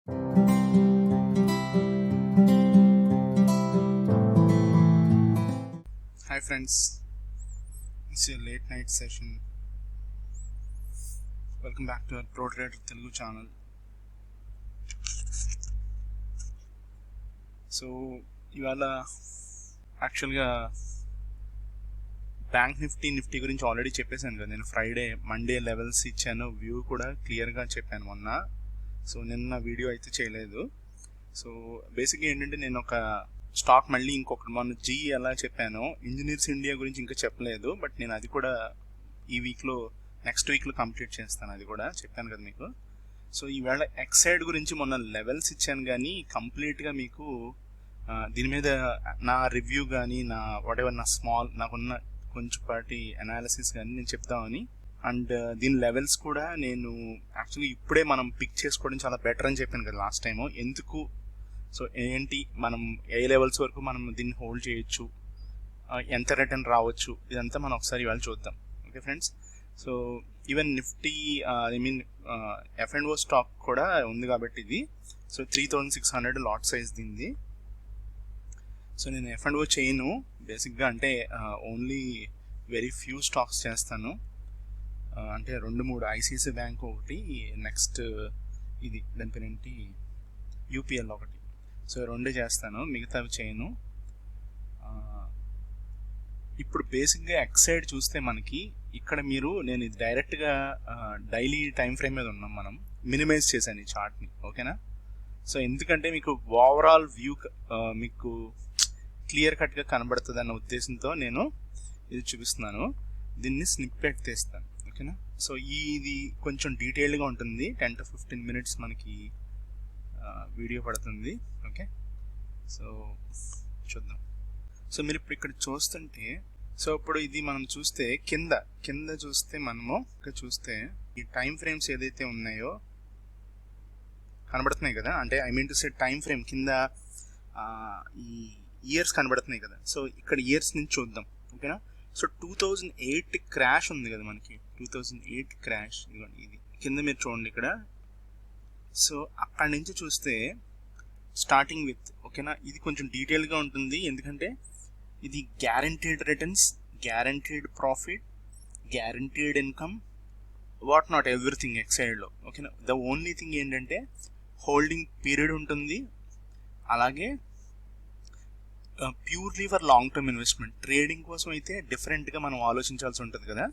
Hi friends, it's your late night session. Welcome back to our Pro Trader Telugu channel. So ఇవాళ యాక్చువల్గా bank Nifty గురించి already చెప్పేశాను కదా. నేను Monday levels ఇచ్చాను, వ్యూ కూడా క్లియర్గా చెప్పాను మొన్న. సో నిన్న వీడియో అయితే చేయలేదు. సో బేసిక్గా ఏంటంటే నేను ఒక స్టాక్ మళ్ళీ ఇంకొకటి మొన్న ఎలా చెప్పాను, ఇంజనీర్స్ ఇండియా గురించి ఇంకా చెప్పలేదు, బట్ నేను అది కూడా నెక్స్ట్ వీక్లో కంప్లీట్ చేస్తాను. అది కూడా చెప్పాను కదా మీకు. సో ఈవేళ ఎక్సైడ్ గురించి మొన్న లెవెల్స్ ఇచ్చాను, కానీ కంప్లీట్గా మీకు దీని మీద నా రివ్యూ కానీ నాకున్న కొంచెంపాటి అనాలిసిస్ కానీ నేను చెప్తామని. అండ్ దీని లెవెల్స్ కూడా నేను యాక్చువల్లీ ఇప్పుడే మనం పిక్ చేసుకోవడం చాలా బెటర్ అని చెప్పాను కదా లాస్ట్ టైము. ఎందుకు, సో ఏంటి, మనం ఏ లెవెల్స్ వరకు మనం దీన్ని హోల్డ్ చేయొచ్చు, ఎంత రిటర్న్ రావచ్చు, ఇదంతా మనం ఒకసారి ఇవాళ చూద్దాం. Okay friends. So even Nifty F&O stock కూడా ఉంది కాబట్టి ఇది. సో 3600 లాట్ సైజ్ దీనిది. సో నేను F&O చేయను బేసిక్గా, అంటే ఓన్లీ వెరీ ఫ్యూ స్టాక్స్ చేస్తాను. అంటే 2-3 ఐసిఐసిఐ బ్యాంక్ ఒకటి, నెక్స్ట్ ఇది దాని పేరేంటి యూపీఎల్ ఒకటి. సో 2 చేస్తాను, మిగతావి చేయను. ఇప్పుడు బేసిక్గా ఎక్సైడ్ చూస్తే మనకి ఇక్కడ నేను ఇది డైరెక్ట్గా డైలీ టైం ఫ్రేమ్ మీద ఉన్నాం, మనం మినిమైజ్ చేశాను ఈ చార్ట్ని. ఓకేనా. సో ఎందుకంటే మీకు ఓవరాల్ వ్యూ మీకు క్లియర్ కట్గా కనబడుతుంది అన్న ఉద్దేశంతో నేను ఇది చూపిస్తున్నాను. దీన్ని స్నిప్పెట్ తీస్తాను. ఓకేనా. సో ఇది కొంచెం డీటెయిల్డ్గా ఉంటుంది, 10 to 15 minutes మనకి వీడియో పడుతుంది. ఓకే. సో చూద్దాం. సో మీరు ఇప్పుడు ఇక్కడ చూస్తుంటే, సో ఇప్పుడు ఇది మనం చూస్తే కింద చూస్తే మనము ఇక్కడ చూస్తే ఈ టైం ఫ్రేమ్స్ ఏదైతే ఉన్నాయో కనబడుతున్నాయి కదా. అంటే I mean to say time frame కింద ఈ ఇయర్స్ కనబడుతున్నాయి కదా. సో ఇక్కడ ఇయర్స్ నుంచి చూద్దాం. ఓకేనా. సో 2008 క్రాష్ ఉంది కదా మనకి, 2008 క్రాష్ ఇది కింద మీరు చూడండి ఇక్కడ. సో అక్కడి నుంచి చూస్తే స్టార్టింగ్ విత్, ఓకేనా, ఇది కొంచెం డీటెయిల్గా ఉంటుంది, ఎందుకంటే ఇది guaranteed returns, guaranteed profit, guaranteed income, what not everything ఎక్సైడ్లో. ఓకేనా. ద ఓన్లీ థింగ్ ఏంటంటే హోల్డింగ్ పీరియడ్ ఉంటుంది, అలాగే purely for long term investment. Trading కోసం అయితే డిఫరెంట్గా మనం ఆలోచించాల్సి ఉంటుంది కదా.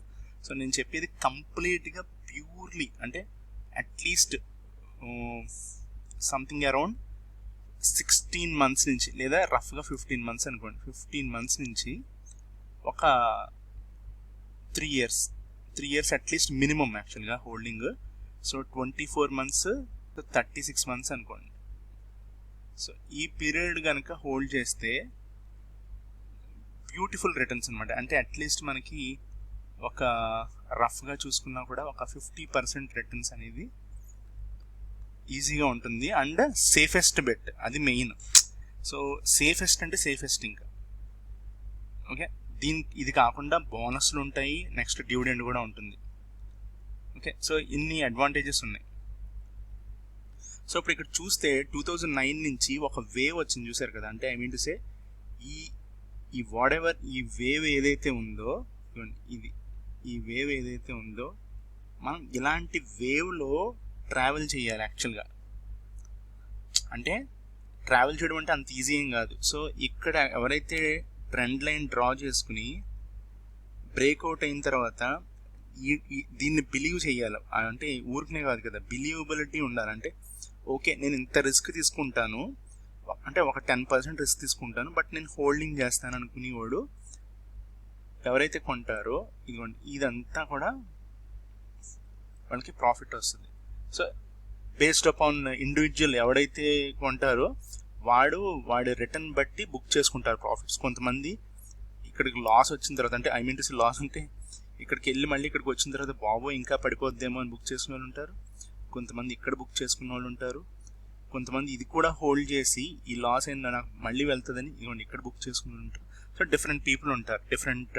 సో నేను చెప్పేది కంప్లీట్గా ప్యూర్లీ, అంటే అట్లీస్ట్ సంథింగ్ అరౌండ్ 16 months నుంచి, లేదా రఫ్గా 15 months అనుకోండి, 15 months నుంచి ఒక 3 years అట్లీస్ట్ మినిమం యాక్చువల్గా holding. So 24 months to 36 months అనుకోండి. సో ఈ పీరియడ్ కనుక హోల్డ్ చేస్తే బ్యూటిఫుల్ రిటర్న్స్ అనమాట. అంటే అట్లీస్ట్ మనకి ఒక రఫ్గా చూసుకున్నా కూడా ఒక 50% రిటర్న్స్ అనేది ఈజీగా ఉంటుంది. అండ్ సేఫెస్ట్ బెట్, అది మెయిన్. సో సేఫెస్ట్ అంటే సేఫెస్ట్ ఇంకా. ఓకే. ఇది కాకుండా బోనస్లు ఉంటాయి, నెక్స్ట్ డివిడెండ్ కూడా ఉంటుంది. ఓకే. సో ఇన్ని అడ్వాంటేజెస్ ఉన్నాయి. సో ఇప్పుడు ఇక్కడ చూస్తే 2009 నుంచి ఒక వేవ్ వచ్చింది, చూసారు కదా. అంటే ఐ మీన్ టు సే ఈ వాట్ ఎవర్ ఈ వేవ్ ఏదైతే ఉందో, ఈ వేవ్ ఏదైతే ఉందో, మనం ఇలాంటి వేవ్లో ట్రావెల్ చేయాలి యాక్చువల్గా. అంటే ట్రావెల్ చేయడం అంటే అంత ఈజీ ఏం కాదు. సో ఇక్కడ ఎవరైతే ట్రెండ్ లైన్ డ్రా చేసుకుని బ్రేక్అవుట్ అయిన తర్వాత దీన్ని బిలీవ్ చేయాలి, అంటే ఊరికనే కాదు కదా, బిలీవబిలిటీ ఉండాలంటే ఓకే నేను ఇంత రిస్క్ తీసుకుంటాను, అంటే ఒక 10% రిస్క్ తీసుకుంటాను, బట్ నేను హోల్డింగ్ చేస్తాను అనుకునేవాడు ఎవరైతే కొంటారో, ఇదంతా కూడా వాళ్ళకి ప్రాఫిట్ వస్తుంది. సో బేస్డ్ అపాన్ ఇండివిజువల్ ఎవడైతే కొంటారో వాడి రిటర్న్ బట్టి బుక్ చేసుకుంటారు ప్రాఫిట్స్. కొంతమంది ఇక్కడికి లాస్ వచ్చిన తర్వాత, అంటే I mean to say loss అంటే ఇక్కడికి వెళ్ళి మళ్ళీ ఇక్కడికి వచ్చిన తర్వాత బాబో ఇంకా పడిపోద్దేమో అని బుక్ చేసుకునే వాళ్ళు ఉంటారు. కొంతమంది ఇక్కడ బుక్ చేసుకున్న వాళ్ళు ఉంటారు. కొంతమంది ఇది కూడా హోల్డ్ చేసి ఈ లాస్ అయినా నాకు మళ్ళీ వెళ్తుందని ఇక్కడ బుక్ చేసుకుని ఉంటారు. సో డిఫరెంట్ పీపుల్ ఉంటారు, డిఫరెంట్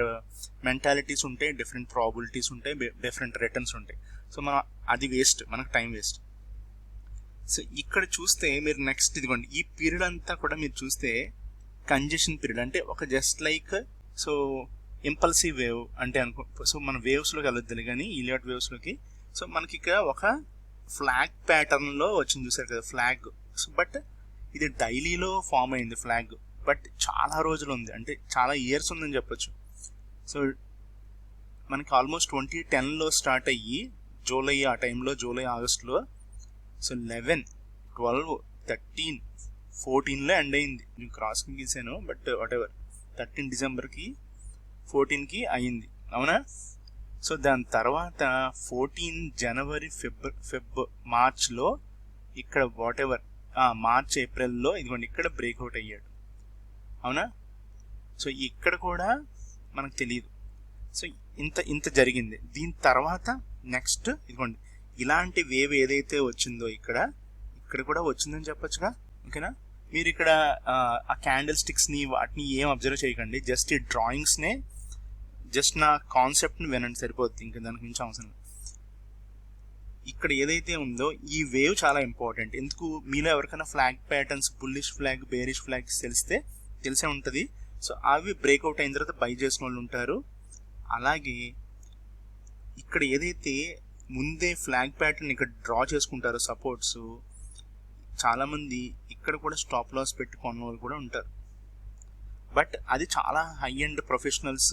మెంటాలిటీస్ ఉంటాయి, డిఫరెంట్ ప్రాబిలిటీస్ ఉంటాయి, డిఫరెంట్ రిటర్న్స్ ఉంటాయి. సో మనం అది వేస్ట్, మనకు టైం వేస్ట్. సో ఇక్కడ చూస్తే మీరు నెక్స్ట్ ఇదిగోండి ఈ పీరియడ్ అంతా కూడా మీరు చూస్తే కంజెషన్ పీరియడ్, అంటే ఒక just like so impulsive wave అంటే అనుకో. సో మన వేవ్స్లోకి వెళ్ళొద్దు కానీ ఇలియాట్ వేవ్స్లోకి. సో మనకి ఇక్కడ ఒక ఫ్లాగ్ ప్యాటర్న్లో వచ్చింది చూసారు కదా ఫ్లాగ్. సో బట్ ఇది డైలీలో ఫామ్ అయింది ఫ్లాగ్, బట్ చాలా రోజులు ఉంది, అంటే చాలా ఇయర్స్ ఉందని చెప్పొచ్చు. సో మనకి ఆల్మోస్ట్ 2010లో స్టార్ట్ అయ్యి జూలై ఆ టైంలో, జూలై ఆగస్టులో, సో 11, 12, 13, 14లో ఎండ్ అయింది. నేను క్రాస్కి గీసాను బట్ వాట్ ఎవర్, 13 డిసెంబర్కి 14కి అయింది, అవునా. సో దాని తర్వాత 14 జనవరి, ఫెబ్ మార్చ్లో ఇక్కడ వాట్ ఎవర్ మార్చ్ ఏప్రిల్లో ఇదిగోండి ఇక్కడ బ్రేక్అవుట్ అయ్యాడు, అవునా. సో ఇక్కడ కూడా మనకు తెలియదు. సో ఇంత జరిగింది. దీని తర్వాత నెక్స్ట్ ఇదిగోండి ఇలాంటి వేవ్ ఏదైతే వచ్చిందో ఇక్కడ కూడా వచ్చిందని చెప్పొచ్చుగా, ఓకేనా. మీరు ఇక్కడ ఆ క్యాండిల్ స్టిక్స్ని వాటిని ఏం అబ్జర్వ్ చేయకండి, జస్ట్ ఈ డ్రాయింగ్స్నే, జస్ట్ నా కాన్సెప్ట్ని వినండి సరిపోతుంది, ఇంకా దానికి మించి అవసరం. ఇక్కడ ఏదైతే ఉందో ఈ వేవ్ చాలా ఇంపార్టెంట్. ఎందుకు, మీలో ఎవరికైనా flag patterns, bullish flag, bearish flag తెలిసే ఉంటుంది. సో అవి బ్రేక్అవుట్ అయిన తర్వాత బై చేసిన వాళ్ళు ఉంటారు. అలాగే ఇక్కడ ఏదైతే ముందే ఫ్లాగ్ ప్యాటర్న్ ఇక్కడ డ్రా చేసుకుంటారో సపోర్ట్స్, చాలామంది ఇక్కడ కూడా స్టాప్ లాస్ పెట్టి కొన్న వాళ్ళు కూడా ఉంటారు. బట్ అది చాలా హై అండ్ ప్రొఫెషనల్స్,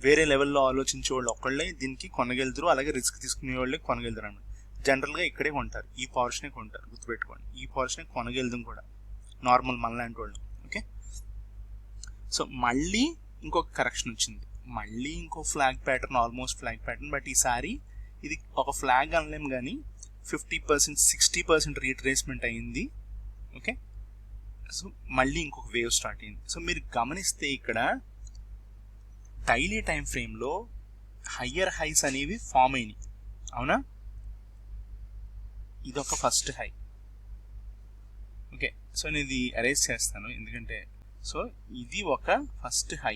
వేరే లెవెల్లో ఆలోచించే వాళ్ళు ఒక్కళ్ళే దీనికి కొనగలుగుతారు. అలాగే రిస్క్ తీసుకునే వాళ్ళే కొనగలుగుతారు అన్నమాట. జనరల్గా ఇక్కడే కొంటారు, ఈ పోర్షనే కొంటారు, గుర్తుపెట్టుకోండి. ఈ పోర్షనే కొనగలుగుతాం కూడా నార్మల్ మనలాంటి వాళ్ళు, ఓకే. సో మళ్ళీ ఇంకొక కరెక్షన్ వచ్చింది, మళ్ళీ ఇంకో flag pattern, almost flag pattern, but ఈసారి ఇది ఒక ఫ్లాగ్ అనలేం కానీ 50%, 60% రీట్రేస్మెంట్ అయ్యింది, ఓకే. సో మళ్ళీ ఇంకొక వేవ్ స్టార్ట్ అయింది. సో మీరు గమనిస్తే ఇక్కడ డైలీ టైం ఫ్రేమ్లో హయ్యర్ హైస్ అనేవి ఫామ్ అయినాయి, అవునా. ఇదొక ఫస్ట్ హై, ఓకే. సో నేను ఇది అరేంజ్ చేస్తాను ఎందుకంటే, సో ఇది ఒక ఫస్ట్ హై,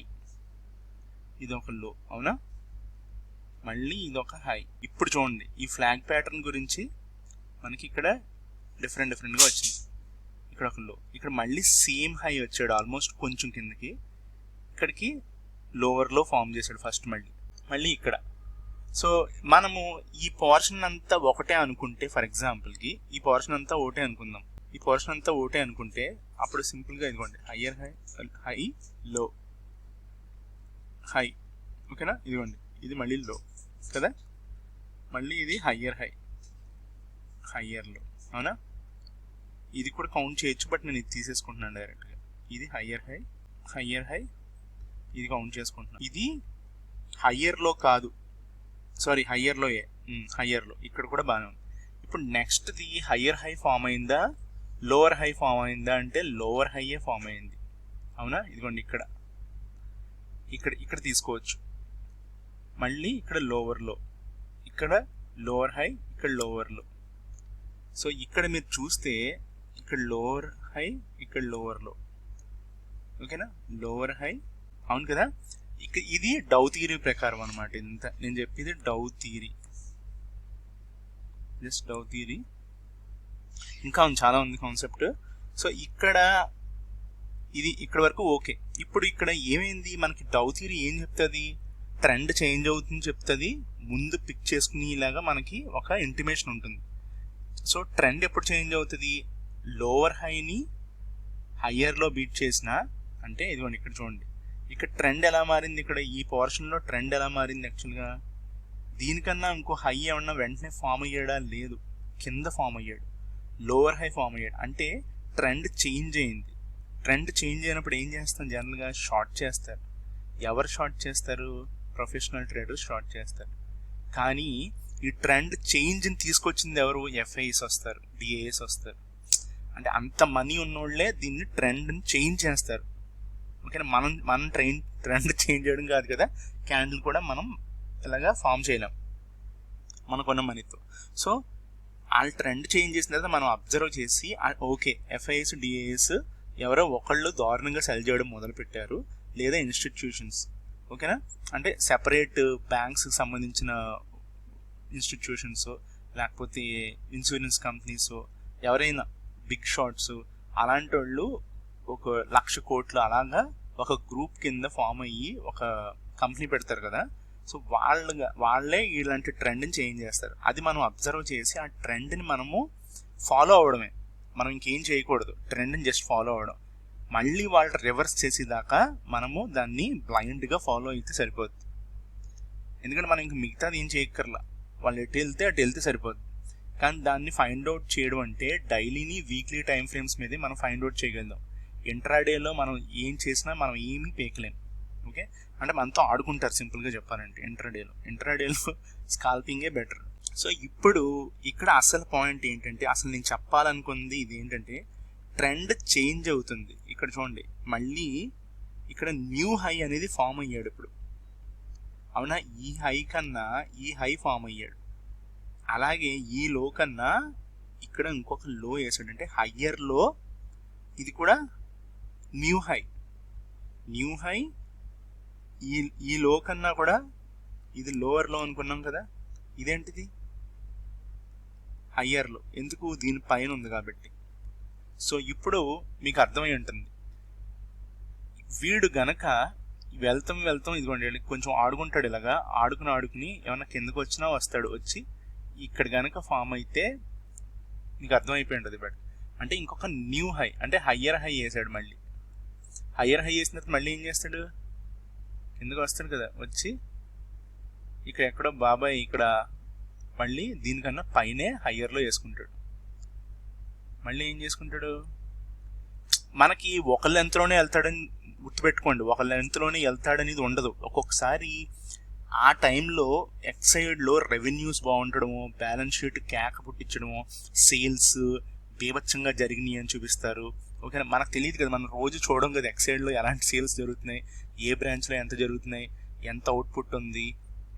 ఇది ఒక లో, అవునా. మళ్ళీ ఇదొక హై. ఇప్పుడు చూడండి ఈ ఫ్లాగ్ ప్యాటర్న్ గురించి మనకి ఇక్కడ డిఫరెంట్గా వచ్చింది. ఇక్కడ ఒక లో, ఇక్కడ మళ్ళీ సేమ్ హై వచ్చాడు ఆల్మోస్ట్ కొంచెం కిందకి, ఇక్కడికి లోవర్లో ఫామ్ చేశాడు ఫస్ట్, మళ్ళీ ఇక్కడ. సో మనము ఈ పోర్షన్ అంతా ఒకటే అనుకుంటే, ఫర్ ఎగ్జాంపుల్కి ఈ పోర్షన్ అంతా ఒకటే అనుకుందాం, ఈ పోర్షన్ అంతా ఒకటే అనుకుంటే అప్పుడు సింపుల్గా ఇదిగోండి హయ్యర్ హై, హై, లో, హై, ఓకేనా. ఇదిగోండి ఇది మళ్ళీ లో కదా, మళ్ళీ ఇది హయ్యర్ హై, హయ్యర్ లో, అవునా. ఇది కూడా కౌంట్ చేయొచ్చు బట్ నేను ఇది తీసేసుకుంటున్నాను డైరెక్ట్గా. ఇది హయ్యర్ హై, హయ్యర్ హై, ఇది కౌంట్ చేసుకుంటున్నాను. ఇది హయ్యర్లో కాదు, సారీ హయ్యర్లోయే, హయ్యర్లో. ఇక్కడ కూడా బాగానే ఉంది. ఇప్పుడు నెక్స్ట్ది హయ్యర్ హై ఫామ్ అయిందా, లోవర్ హై ఫామ్ అయిందా అంటే లోవర్ హైయే ఫామ్ అయింది, అవునా. ఇదిగోండి ఇక్కడ తీసుకోవచ్చు. మళ్ళీ ఇక్కడ లోవర్లో, ఇక్కడ లోవర్ హై, ఇక్కడ లోవర్లో. సో ఇక్కడ మీరు చూస్తే ఇక్కడ లోవర్ హై, ఇక్కడ లోవర్లో, ఓకేనా. లోవర్ హై, అవును కదా. ఇది డౌ థియరీ ప్రకారం అనమాట. ఇంత నేను చెప్పేది డౌ థియరీ, జస్ట్ డౌ థియరీ. ఇంకా చాలా ఉంది కాన్సెప్ట్. సో ఇది ఇక్కడ వరకు ఓకే. ఇప్పుడు ఇక్కడ ఏమైంది, మనకి డౌ థియరీ ఏం చెప్తుంది, ట్రెండ్ చేంజ్ అవుతుంది చెప్తుంది. ముందు పిక్ చేసుకునేలాగా మనకి ఒక ఇంటిమేషన్ ఉంటుంది. సో ట్రెండ్ ఎప్పుడు చేంజ్ అవుతుంది, లోవర్ హైని హయ్యర్లో బీట్ చేసిన అంటే, ఇదిగోండి ఇక్కడ చూడండి, ఇక్కడ ట్రెండ్ ఎలా మారింది, ఇక్కడ ఈ పోర్షన్లో ట్రెండ్ ఎలా మారింది. యాక్చువల్గా దీనికన్నా ఇంకో హై ఏమన్నా వెంటనే ఫామ్ అయ్యాడా, లేదు, కింద ఫామ్ అయ్యాడు, లోవర్ హై ఫామ్ అయ్యాడు. అంటే ట్రెండ్ చేంజ్ అయింది. ట్రెండ్ చేంజ్ అయినప్పుడు ఏం చేస్తాం, జనరల్గా షార్ట్ చేస్తారు. ఎవరు షార్ట్ చేస్తారు, ప్రొఫెషనల్ ట్రేడర్స్ షార్ట్ చేస్తారు. కానీ ఈ ట్రెండ్ చేంజ్ని తీసుకొచ్చింది ఎవరు, ఎఫ్ఐఎస్ వస్తారు, డిఏఎస్ వస్తారు. అంటే అంత మనీ ఉన్నోళ్లే దీన్ని ట్రెండ్ని చేంజ్ చేస్తారు, ఓకేనా. మనం ట్రెండ్ చేంజ్ చేయడం కాదు కదా, క్యాండిల్ కూడా మనం ఇలాగా ఫామ్ చేయలేం మనకున్న మనీతో. సో వాళ్ళు ట్రెండ్ చేంజ్ చేసిన తర్వాత మనం అబ్జర్వ్ చేసి, ఓకే ఎఫ్ఐఎస్, డిఏఎస్ ఎవరో ఒకళ్ళు దారుణంగా సెల్ చేయడం మొదలుపెట్టారు, లేదా ఇన్స్టిట్యూషన్స్, ఓకేనా. అంటే సెపరేట్ బ్యాంక్స్కి సంబంధించిన ఇన్స్టిట్యూషన్స్, లేకపోతే ఇన్సూరెన్స్ కంపెనీస్, ఎవరైనా బిగ్ షాట్స్, అలాంటి వాళ్ళు 1,00,000 కోట్లు అలాగా ఒక గ్రూప్ కింద ఫామ్ అయ్యి ఒక కంపెనీ పెడతారు కదా. సో వాళ్ళే ఇలాంటి ట్రెండ్ని చేంజ్ చేస్తారు. అది మనం అబ్జర్వ్ చేసి ఆ ట్రెండ్ని మనము ఫాలో అవ్వడమే, మనం ఇంకేం చేయకూడదు, ట్రెండ్ని జస్ట్ ఫాలో అవ్వడం. మళ్ళీ వాళ్ళు రివర్స్ చేసేదాకా మనము దాన్ని బ్లైండ్గా ఫాలో అయితే సరిపోద్ది. ఎందుకంటే మనం ఇంక మిగతాది ఏం చేయక్కర్లా, వాళ్ళు ఎటు వెళ్తే సరిపోద్ది. కానీ దాన్ని ఫైండ్ అవుట్ చేయడం అంటే డైలీని వీక్లీ టైం ఫ్రేమ్స్ మీదే మనం ఫైండ్ అవుట్ చేయగలుగుతాం. ఇంట్రాడేలో మనం ఏం చేసినా మనం ఏమీ పేకలేం. ఓకే, అంటే మనతో ఆడుకుంటారు సింపుల్గా చెప్పాలంటే. ఇంట్రాడేలో స్కాల్పింగే బెటర్. సో ఇప్పుడు ఇక్కడ అసలు పాయింట్ ఏంటంటే, అసలు నేను చెప్పాలనుకుంది ఇది ఏంటంటే, ట్రెండ్ చేంజ్ అవుతుంది. ఇక్కడ చూడండి, మళ్ళీ ఇక్కడ న్యూ హై అనేది ఫామ్ అయ్యాడు ఇప్పుడు. అవునా, ఈ హై కన్నా ఈ హై ఫామ్ అయ్యాడు. అలాగే ఈ లో కన్నా ఇక్కడ ఇంకొక లో వేసాడు, అంటే హయ్యర్ లో. ఇది కూడా న్యూ హై. ఈ లో కన్నా కూడా ఇది లోవర్ లో అనుకున్నాం కదా, ఇదేంటిది హయ్యర్ లో, ఎందుకు, దీని పైన ఉంది కాబట్టి. సో ఇప్పుడు మీకు అర్థమై ఉంటుంది, వీడు గనక వెళ్తాం ఇదిగోండి కొంచెం ఆడుకుంటాడు, ఇలాగా ఆడుకుని ఏమన్నా కిందకు వచ్చినా వస్తాడు, వచ్చి ఇక్కడ గనక ఫామ్ అయితే మీకు అర్థమైపోయి ఉంటుంది. బట్ అంటే ఇంకొక న్యూ హై, అంటే హయ్యర్ హై వేసాడు. మళ్ళీ హయ్యర్ హై వేసిన తర్వాత మళ్ళీ ఏం చేస్తాడు, కిందకు వస్తాడు కదా, వచ్చి ఇక్కడ ఎక్కడో బాబాయ్ ఇక్కడ మళ్ళీ దీనికన్నా పైనే హయ్యర్లో వేసుకుంటాడు. మళ్ళీ ఏం చేసుకుంటాడు, మనకి ఒక లెంత్లోనే వెళ్తాడని గుర్తుపెట్టుకోండి, ఒక లెంత్లోనే వెళ్తాడనేది ఉండదు. ఒక్కొక్కసారి ఆ టైంలో ఎక్సైడ్లో రెవెన్యూస్ బాగుండడము, బ్యాలెన్స్ షీట్ కేక పుట్టించడము, సేల్స్ బీభత్సంగా జరిగినాయి అని చూపిస్తారు. ఓకేనా, మనకు తెలియదు కదా, మనం రోజు చూడడం కదా ఎక్సైడ్లో ఎలాంటి సేల్స్ జరుగుతున్నాయి, ఏ బ్రాంచ్లో ఎంత జరుగుతున్నాయి, ఎంత అవుట్పుట్ ఉంది,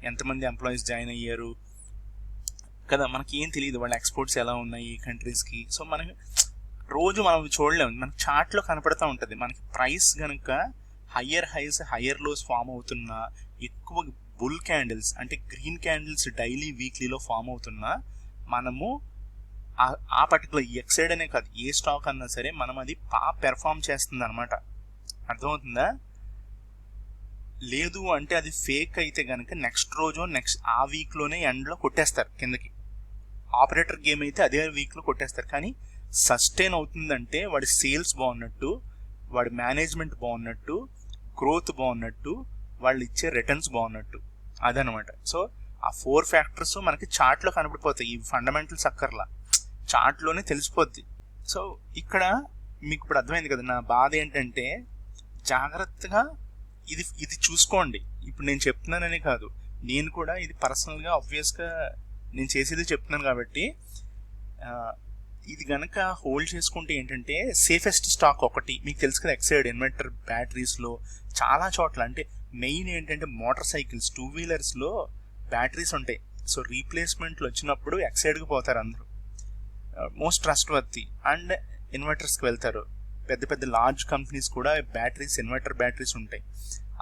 ఎంతమంది ఎంప్లాయీస్ జాయిన్ అయ్యారు కదా, మనకి ఏం తెలియదు వాళ్ళ ఎక్స్పోర్ట్స్ ఎలా ఉన్నాయి ఈ కంట్రీస్కి. సో మనకి రోజు మనం చూడలేము, మనకి చార్ట్లో కనపడతా ఉంటుంది. మనకి ప్రైస్ కనుక higher highs higher lows form అవుతున్నా, ఎక్కువ బుల్ క్యాండిల్స్ అంటే గ్రీన్ క్యాండిల్స్ డైలీ వీక్లీలో ఫామ్ అవుతున్నా, మనము ఆ పర్టికులర్ ఎక్సైడ్ అనే కాదు, ఏ స్టాక్ అన్నా సరే మనం అది పెర్ఫామ్ చేస్తుంది అనమాట. అర్థమవుతుందా? లేదు అంటే అది ఫేక్ అయితే కనుక నెక్స్ట్ రోజు ఆ వీక్లోనే ఎండ్లో కొట్టేస్తారు కిందకి. ఆపరేటర్ గేమ్ అయితే అదే వీక్లో కొట్టేస్తారు. కానీ సస్టైన్ అవుతుందంటే వాడి సేల్స్ బాగున్నట్టు, వాడి మేనేజ్మెంట్ బాగున్నట్టు, గ్రోత్ బాగున్నట్టు, వాళ్ళు ఇచ్చే రిటర్న్స్ బాగున్నట్టు, అదనమాట. సో ఆ 4 ఫ్యాక్టర్స్ మనకి చార్ట్లో కనపడిపోతాయి. ఈ ఫండమెంటల్స్ అక్కర్లా, చార్ట్లోనే తెలిసిపోద్ది. సో ఇక్కడ మీకు ఇప్పుడు అర్థమైంది కదా నా బాధ ఏంటంటే, జాగ్రత్తగా ఇది చూసుకోండి. ఇప్పుడు నేను చెప్తున్నాననే కాదు, నేను కూడా ఇది పర్సనల్గా ఆబ్వియస్గా నేను చేసేది చెప్తున్నాను కాబట్టి, ఇది గనక హోల్డ్ చేసుకుంటే ఏంటంటే సేఫెస్ట్ స్టాక్ ఒకటి మీకు తెలుసు కదా, ఎక్సైడ్ ఇన్వర్టర్ బ్యాటరీస్లో చాలా చోట్ల, అంటే మెయిన్ ఏంటంటే మోటార్ సైకిల్స్, 2 వీలర్స్లో బ్యాటరీస్ ఉంటాయి. సో రీప్లేస్మెంట్లు వచ్చినప్పుడు ఎక్సైడ్కి పోతారు అందరూ, మోస్ట్ ట్రస్ట్ వర్తి. అండ్ ఇన్వర్టర్స్కి వెళ్తారు. పెద్ద పెద్ద లార్జ్ కంపెనీస్ కూడా బ్యాటరీస్, ఇన్వర్టర్ బ్యాటరీస్ ఉంటాయి.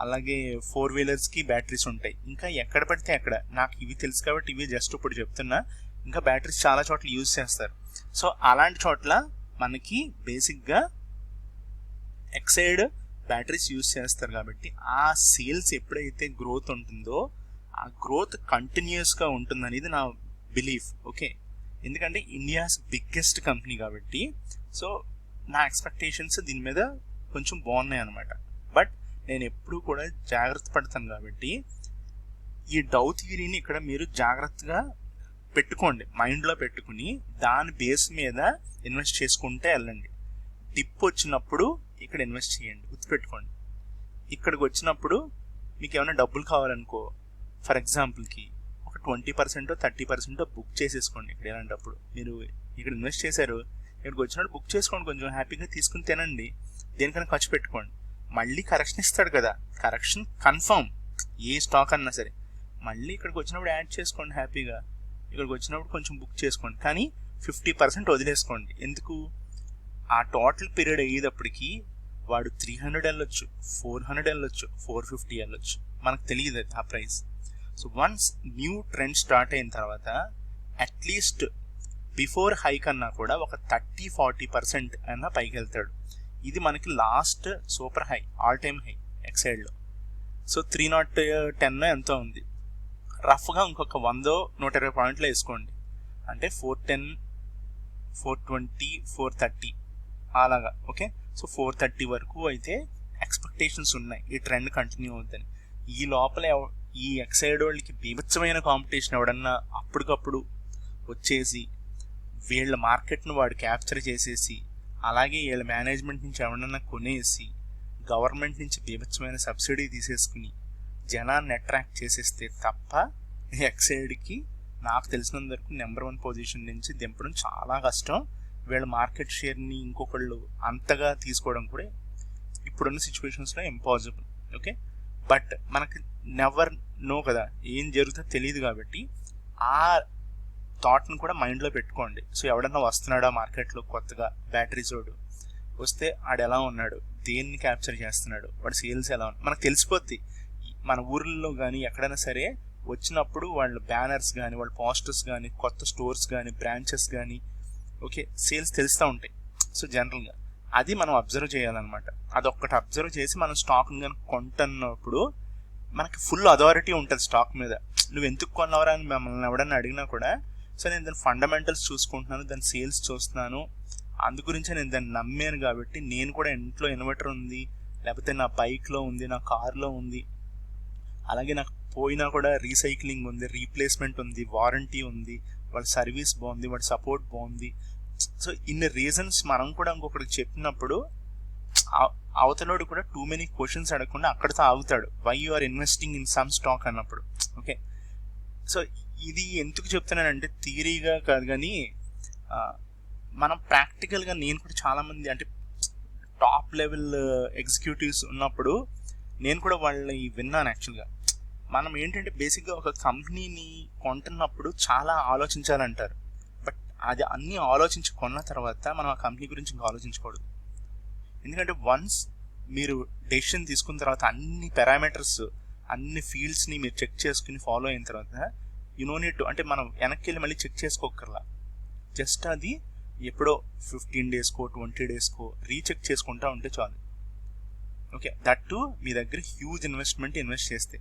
అలాగే 4 వీలర్స్కి బ్యాటరీస్ ఉంటాయి. ఇంకా ఎక్కడ పడితే అక్కడ, నాకు ఇవి తెలుసు కాబట్టి ఇవి జస్ట్ ఇప్పుడు చెప్తున్నా. ఇంకా బ్యాటరీస్ చాలా చోట్ల యూజ్ చేస్తారు. సో అలాంటి చోట్ల మనకి బేసిక్గా ఎక్సైడ్ బ్యాటరీస్ యూజ్ చేస్తారు కాబట్టి ఆ సేల్స్ ఎప్పుడైతే గ్రోత్ ఉంటుందో ఆ గ్రోత్ కంటిన్యూస్గా ఉంటుందనేది నా బిలీఫ్. ఓకే, ఎందుకంటే ఇండియాస్ బిగ్గెస్ట్ కంపెనీ కాబట్టి. సో నా ఎక్స్పెక్టేషన్స్ దీని మీద కొంచెం బాగున్నాయి అనమాట. బట్ నేను ఎప్పుడూ కూడా జాగ్రత్త పడతాను కాబట్టి ఈ డౌ థియరీని ఇక్కడ మీరు జాగ్రత్తగా పెట్టుకోండి, మైండ్లో పెట్టుకుని దాని బేస్ మీద ఇన్వెస్ట్ చేసుకుంటే వెళ్ళండి. డిప్ వచ్చినప్పుడు ఇక్కడ ఇన్వెస్ట్ చేయండి, గుర్తుపెట్టుకోండి. ఇక్కడికి వచ్చినప్పుడు మీకు ఏమైనా డబ్బులు కావాలనుకో, ఫర్ ఎగ్జాంపుల్కి ఒక 20% 30% బుక్ చేసేసుకోండి. ఇక్కడ ఎలాంటప్పుడు మీరు ఇక్కడ ఇన్వెస్ట్ చేశారు, ఇక్కడికి వచ్చినప్పుడు బుక్ చేసుకోండి, కొంచెం హ్యాపీగా తీసుకుని తినండి, దేనికైనా ఖర్చు పెట్టుకోండి. మళ్ళీ కరెక్షన్ ఇస్తాడు కదా, కరెక్షన్ కన్ఫర్మ్ ఏ స్టాక్ అన్నా సరే. మళ్ళీ ఇక్కడికి వచ్చినప్పుడు యాడ్ చేసుకోండి హ్యాపీగా, ఇక్కడికి వచ్చినప్పుడు కొంచెం బుక్ చేసుకోండి, కానీ 50% వదిలేసుకోండి. ఎందుకు, ఆ టోటల్ పీరియడ్ అయ్యేటప్పటికి వాడు 300 వెళ్ళొచ్చు, 400 వెళ్ళొచ్చు, 450 వెళ్ళొచ్చు, మనకు తెలియదు ఆ price. So once new trend start అయిన తర్వాత అట్లీస్ట్ బిఫోర్ హై కన్నా కూడా ఒక 30-40% అయినా పైకి వెళ్తాడు. ఇది మనకి last super high, all time high ఎక్సైడ్లో. సో 310 ఎంతో ఉంది. రఫ్గా ఇంకొక 100-120 పాయింట్లు వేసుకోండి, అంటే 410, 420, 430 అలాగా. ఓకే, సో 430 వరకు అయితే ఎక్స్పెక్టేషన్స్ ఉన్నాయి ఈ ట్రెండ్ కంటిన్యూ అవుతుందని. ఈ లోపల ఈ ఎక్సైడ్ వాళ్ళకి బీభత్సమైన కాంపిటీషన్ ఎవడన్నా అప్పటికప్పుడు వచ్చేసి వీళ్ళ మార్కెట్ను వాడు క్యాప్చర్ చేసేసి, అలాగే వీళ్ళ మేనేజ్మెంట్ నుంచి ఎవడన్నా కొనేసి గవర్నమెంట్ నుంచి బీభత్సమైన సబ్సిడీ తీసేసుకుని జనాన్ని అట్రాక్ట్ చేసేస్తే తప్ప ఎక్సైడ్కి నాకు తెలిసినంత వరకు నెంబర్ 1 పొజిషన్ నుంచి దింపడం చాలా కష్టం. వీళ్ళ మార్కెట్ షేర్ని ఇంకొకళ్ళు అంతగా తీసుకోవడం కూడా ఇప్పుడున్న సిచ్యువేషన్స్లో ఇంపాసిబుల్. ఓకే, బట్ మనకి నెవర్ నో కదా, ఏం జరుగుతుందో తెలియదు. కాబట్టి ఆ థాట్ని కూడా మైండ్లో పెట్టుకోండి. సో ఎవడన్నా వస్తున్నాడా మార్కెట్లో కొత్తగా బ్యాటరీ చోడు వస్తే ఆడు ఎలా ఉన్నాడు, దేన్ని క్యాప్చర్ చేస్తున్నాడు, వాడి సేల్స్ ఎలా ఉన్నాయి మనకు తెలిసిపోద్ది. మన ఊర్లలో కానీ ఎక్కడైనా సరే వచ్చినప్పుడు వాళ్ళు బ్యానర్స్ కానీ, వాళ్ళ పోస్టర్స్ కానీ, కొత్త స్టోర్స్ కానీ, బ్రాంచెస్ కానీ, ఓకే, సేల్స్ తెలుస్తూ ఉంటాయి. సో జనరల్గా అది మనం అబ్జర్వ్ చేయాలన్నమాట. అదొక్కటి అబ్జర్వ్ చేసి మనం స్టాక్ని కనుక కొంటున్నప్పుడు మనకి ఫుల్ అథారిటీ ఉంటుంది స్టాక్ మీద. నువ్వు ఎందుకు కొన్నావరా అని మమ్మల్ని ఎవడన్నా అడిగినా కూడా, సో నేను దాని ఫండమెంటల్స్ చూసుకుంటున్నాను, దాని సేల్స్ చూస్తున్నాను, అందు గురించే నేను దాన్ని నమ్మాను. కాబట్టి నేను కూడా ఇంట్లో ఇన్వర్టర్ ఉంది, లేకపోతే నా బైక్లో ఉంది, నా కార్లో ఉంది, అలాగే నాకు పోయినా కూడా రీసైక్లింగ్ ఉంది, రీప్లేస్మెంట్ ఉంది, వారంటీ ఉంది, వాళ్ళ సర్వీస్ బాగుంది, వాడి సపోర్ట్ బాగుంది. సో ఇన్ని రీజన్స్ మనం కూడా ఇంకొకరికి చెప్పినప్పుడు అవతలోడు కూడా టూ మెనీ క్వశ్చన్స్ అడగకుండా అక్కడితో ఆగుతాడు. Why you are investing in some stock అన్నప్పుడు. ఓకే, సో ఇది ఎందుకు చెప్తున్నానంటే థియరీగా కాదు, కానీ మనం ప్రాక్టికల్గా నేను కూడా చాలామంది అంటే టాప్ లెవెల్ ఎగ్జిక్యూటివ్స్ ఉన్నప్పుడు నేను కూడా వాళ్ళని విన్నాను. యాక్చువల్గా మనం ఏంటంటే బేసిక్గా ఒక కంపెనీని కొంటున్నప్పుడు చాలా ఆలోచించాలంటారు. బట్ అది అన్నీ ఆలోచించి కొన్న తర్వాత మనం ఆ కంపెనీ గురించి ఇంకా ఆలోచించకూడదు. ఎందుకంటే వన్స్ మీరు డెసిషన్ తీసుకున్న తర్వాత అన్ని పారామీటర్స్, అన్ని ఫీల్డ్స్ని మీరు చెక్ చేసుకుని ఫాలో అయిన తర్వాత యు నో నీడ్ టు, అంటే మనం వెనక్కి వెళ్ళి మళ్ళీ చెక్ చేసుకోకర్లా, జస్ట్ అది ఎప్పుడో 15 డేస్కో 20 డేస్కో రీచెక్ చేసుకుంటా ఉంటే చాలు. ఓకే, దట్ టు మీ దగ్గర హ్యూజ్ ఇన్వెస్ట్ చేస్తే.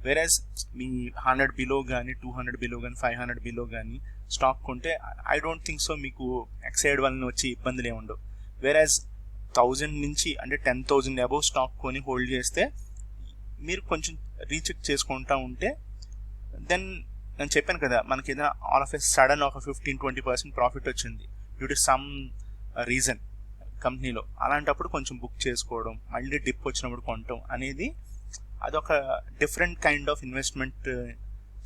వేరేజ్ మీ 100 బిలో కానీ, 200 బిలో కానీ, 500 బిలో కానీ స్టాక్ కొంటే ఐ డోంట్ థింక్ సో మీకు ఎక్సైడ్ వాళ్ళని వచ్చి ఇబ్బందులు ఏముండవు. వేరేజ్ 1000 నుంచి అంటే 10,000 అబోవ్ స్టాక్ కొని హోల్డ్ చేస్తే మీరు కొంచెం రీచెక్ చేసుకుంటా ఉంటే దెన్ నేను చెప్పాను కదా, మనకి ఏదైనా ఆల్ ఆఫ్ ఎ సడన్ ఒక 15-20% ప్రాఫిట్ వచ్చింది డ్యూ టు సమ్ రీజన్ కంపెనీలో, అలాంటప్పుడు కొంచెం బుక్ చేసుకోవడం, మళ్ళీ డిప్ వచ్చినప్పుడు కొనటం అనేది అదొక different kind of investment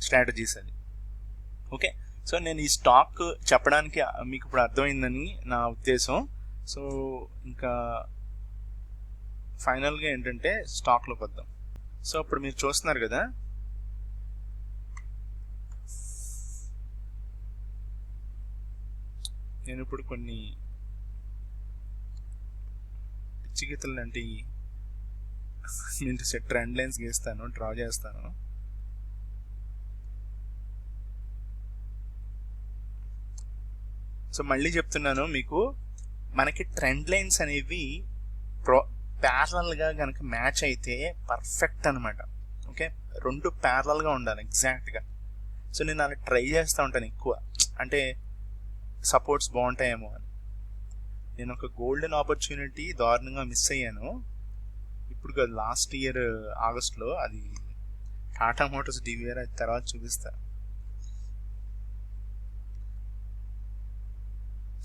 strategies అది. ఓకే, సో నేను ఈ స్టాక్ చెప్పడానికి మీకు ఇప్పుడు అర్థమైందని నా ఉద్దేశం. సో ఇంకా ఫైనల్గా ఏంటంటే స్టాక్లోకి వద్దాం. సో ఇప్పుడు మీరు చూస్తున్నారు కదా, నేను ఇప్పుడు కొన్ని పిచ్చి గీతలు లాంటి నేను ట్రెండ్ లైన్స్ గీస్తాను, డ్రా చేస్తాను. సో మళ్ళీ చెప్తున్నాను మీకు, మనకి ట్రెండ్ లైన్స్ అనేవి ప్యారలల్గా కనుక మ్యాచ్ అయితే పర్ఫెక్ట్ అనమాట. ఓకే, రెండు ప్యారలల్గా ఉండాలి ఎగ్జాక్ట్గా. సో నేను అలా ట్రై చేస్తూ ఉంటాను ఎక్కువ, అంటే సపోర్ట్స్ బాగుంటాయేమో అని. నేను ఒక గోల్డెన్ ఆపర్చునిటీ దారుణంగా మిస్ అయ్యాను ఇప్పుడు కాదు, లాస్ట్ ఇయర్ ఆగస్ట్లో. అది టాటా మోటార్స్ డివిఆర్, అది తర్వాత చూపిస్తా.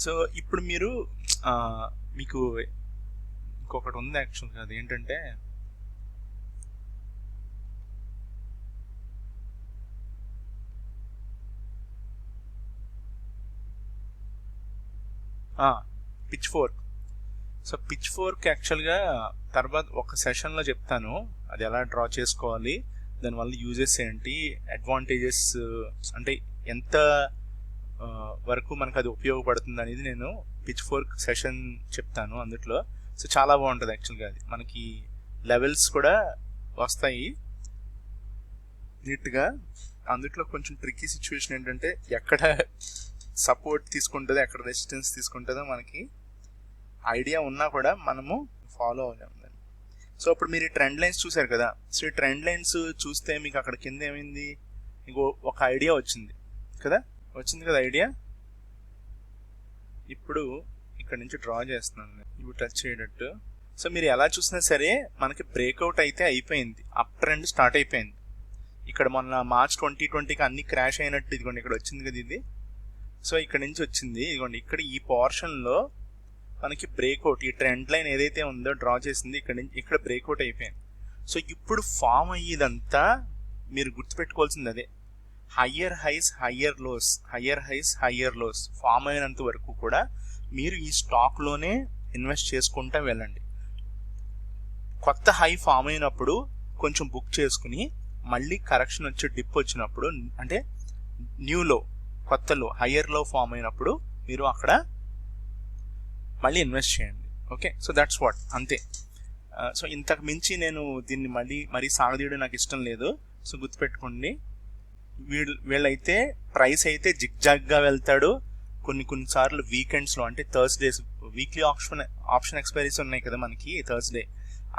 సో ఇప్పుడు మీరు మీకు ఇంకొకటి ఉంది యాక్చువల్గా, అది ఏంటంటే pitch fork. So pitch fork యాక్చువల్గా తర్వాత ఒక సెషన్లో చెప్తాను అది ఎలా డ్రా చేసుకోవాలి, దానివల్ల యూజెస్ ఏంటి, అడ్వాంటేజెస్ అంటే ఎంత వరకు మనకు అది ఉపయోగపడుతుంది అనేది నేను పిచ్ ఫోర్క్ సెషన్ చెప్తాను అందులో. సో చాలా బాగుంటుంది యాక్చువల్గా, అది మనకి లెవెల్స్ కూడా వస్తాయి నీట్గా. అందుట్లో కొంచెం ట్రిక్కీ సిచ్యువేషన్ ఏంటంటే ఎక్కడ సపోర్ట్ తీసుకుంటుందో ఎక్కడ రెసిస్టెన్స్ తీసుకుంటుందో మనకి ఐడియా ఉన్నా కూడా మనము ఫాలో అవ్వలేము దాన్ని. సో ఇప్పుడు మీరు ఈ ట్రెండ్ లైన్స్ చూసారు కదా. సో ఈ ట్రెండ్ లైన్స్ చూస్తే మీకు అక్కడ కింద ఏమైంది, మీకు ఒక ఐడియా వచ్చింది కదా ఐడియా. ఇప్పుడు ఇక్కడ నుంచి డ్రా చేస్తున్నాను ఇవి టచ్ చేయటట్టు. సో మీరు ఎలా చూసినా సరే మనకి బ్రేక్అవుట్ అయితే అయిపోయింది, అప్ ట్రెండ్ స్టార్ట్ అయిపోయింది. ఇక్కడ మొన్న మార్చ్ 2020కి అన్ని క్రాష్ అయినట్టు ఇదిగోండి ఇక్కడ వచ్చింది కదా ఇది. సో ఇక్కడ నుంచి వచ్చింది ఇదిగోండి, ఇక్కడ ఈ పోర్షన్లో మనకి బ్రేక్అవుట్, ఈ ట్రెండ్ లైన్ ఏదైతే ఉందో డ్రా చేసింది ఇక్కడ నుంచి ఇక్కడ బ్రేక్అవుట్ అయిపోయింది. సో ఇప్పుడు ఫామ్ అయ్యేదంతా మీరు గుర్తుపెట్టుకోవాల్సింది అదే, higher highs higher lows, higher highs higher lows form అయినంత వరకు కూడా మీరు ఈ స్టాక్లోనే ఇన్వెస్ట్ చేసుకుంటూ వెళ్ళండి. కొత్త హై ఫామ్ అయినప్పుడు కొంచెం బుక్ చేసుకుని మళ్ళీ కరెక్షన్ వచ్చి డిప్ వచ్చినప్పుడు అంటే న్యూ లో, కొత్త లో, హయ్యర్ లో ఫామ్ అయినప్పుడు మీరు అక్కడ మళ్ళీ ఇన్వెస్ట్ చేయండి. ఓకే, సో దట్స్ వాట్, అంతే. సో ఇంతకు మించి నేను దీన్ని మరీ సాగదీయడం నాకు ఇష్టం లేదు. సో గుర్తుపెట్టుకోండి, వీళ్ళైతే ప్రైస్ అయితే జిగ్జాగ్గా వెళ్తాడు. కొన్నిసార్లు వీకెండ్స్లో అంటే థర్స్డేస్ వీక్లీ ఆప్షన్ ఎక్స్పైరీస్ ఉన్నాయి కదా మనకి థర్స్డే,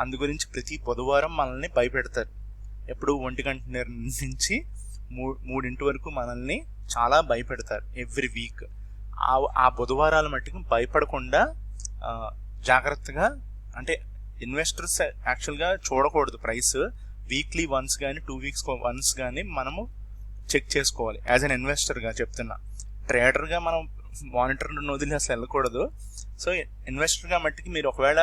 అందు గురించి ప్రతి బుధవారం మనల్ని భయపెడతారు. ఎప్పుడు 1 గంట నుంచి 3 వరకు మనల్ని చాలా భయపెడతారు ఎవ్రీ వీక్. ఆ బుధవారాల మట్టుకు భయపడకుండా జాగ్రత్తగా, అంటే ఇన్వెస్టర్స్ యాక్చువల్గా చూడకూడదు ప్రైస్, వీక్లీ వన్స్ కానీ 2 వీక్స్ వన్స్ కానీ మనము చెక్ చేసుకోవాలి. యాజ్ అన్ ఇన్వెస్టర్గా చెప్తున్నా, ట్రేడర్గా మనం మానిటర్ను వదిలి అసలు వెళ్ళకూడదు. సో ఇన్వెస్టర్గా మట్టుకి మీరు ఒకవేళ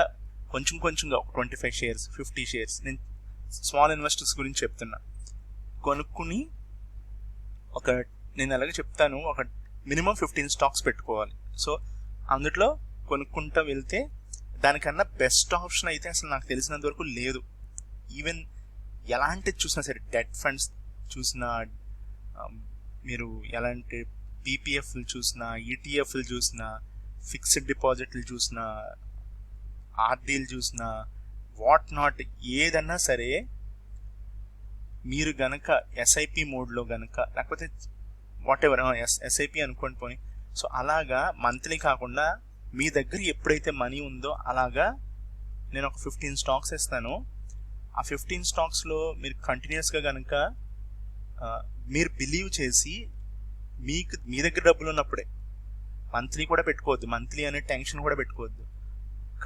కొంచెంగా ఒక 25 షేర్స్ 50 షేర్స్, నేను స్మాల్ ఇన్వెస్టర్స్ గురించి చెప్తున్నా, కొనుక్కుని నేను అలాగే చెప్తాను, ఒక మినిమం 15 స్టాక్స్ పెట్టుకోవాలి. సో అందులో కొనుక్కుంటూ వెళ్తే దానికన్నా బెస్ట్ ఆప్షన్ అయితే అసలు నాకు తెలిసినంత వరకు లేదు. ఈవెన్ ఎలాంటిది చూసినా సరే, డెట్ ఫండ్స్ చూసినా, మీరు ఎలాంటి పీపీఎఫ్లు చూసినా, ఈటీఎఫ్లు చూసినా, ఫిక్స్డ్ డిపాజిట్లు చూసినా, ఆర్డీలు చూసినా, వాట్ నాట్ ఏదన్నా సరే, మీరు గనక ఎస్ఐపి మోడ్లో గనక, లేకపోతే వాట్ ఎవర్ ఎస్ఐపి అనుకోండి పోనీ, సో అలాగా మంత్లీ కాకుండా మీ దగ్గర ఎప్పుడైతే మనీ ఉందో అలాగా నేను ఒక 15 స్టాక్స్ ఇస్తాను. ఆ 15 స్టాక్స్లో మీరు కంటిన్యూస్గా కనుక మీరు బిలీవ్ చేసి మీ దగ్గర డబ్బులు ఉన్నప్పుడే, మంత్లీ కూడా పెట్టుకోవద్దు, మంత్లీ అనే టెన్షన్ కూడా పెట్టుకోవద్దు,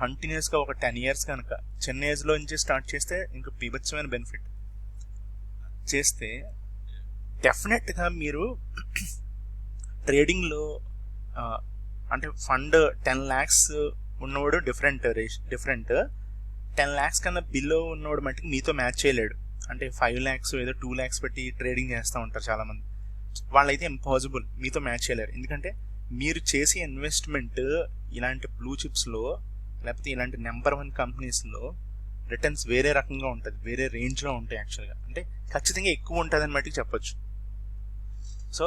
కంటిన్యూస్గా ఒక 10 ఇయర్స్ కనుక చిన్న ఏజ్లో నుంచి స్టార్ట్ చేస్తే ఇంకా బీభత్సమైన బెనిఫిట్ చేస్తే డెఫినెట్గా మీరు ట్రేడింగ్లో అంటే ఫండ్ 10 lakhs ఉన్నవాడు డిఫరెంట్ 10 lakhs కన్నా బిలో ఉన్నవాడు మట్టుకు మీతో మ్యాచ్ చేయలేడు. అంటే 5 lakhs ఏదో 2 lakhs పెట్టి ట్రేడింగ్ చేస్తూ ఉంటారు చాలామంది, వాళ్ళైతే ఇంపాసిబుల్, మీతో మ్యాచ్ చేయలేరు. ఎందుకంటే మీరు చేసే ఇన్వెస్ట్మెంట్ ఇలాంటి బ్లూ చిప్స్లో లేకపోతే ఇలాంటి నెంబర్ 1 కంపెనీస్లో రిటర్న్స్ వేరే రకంగా ఉంటుంది, వేరే రేంజ్లో ఉంటాయి. యాక్చువల్గా అంటే ఖచ్చితంగా ఎక్కువ ఉంటుంది అని మట్టుకు చెప్పచ్చు. సో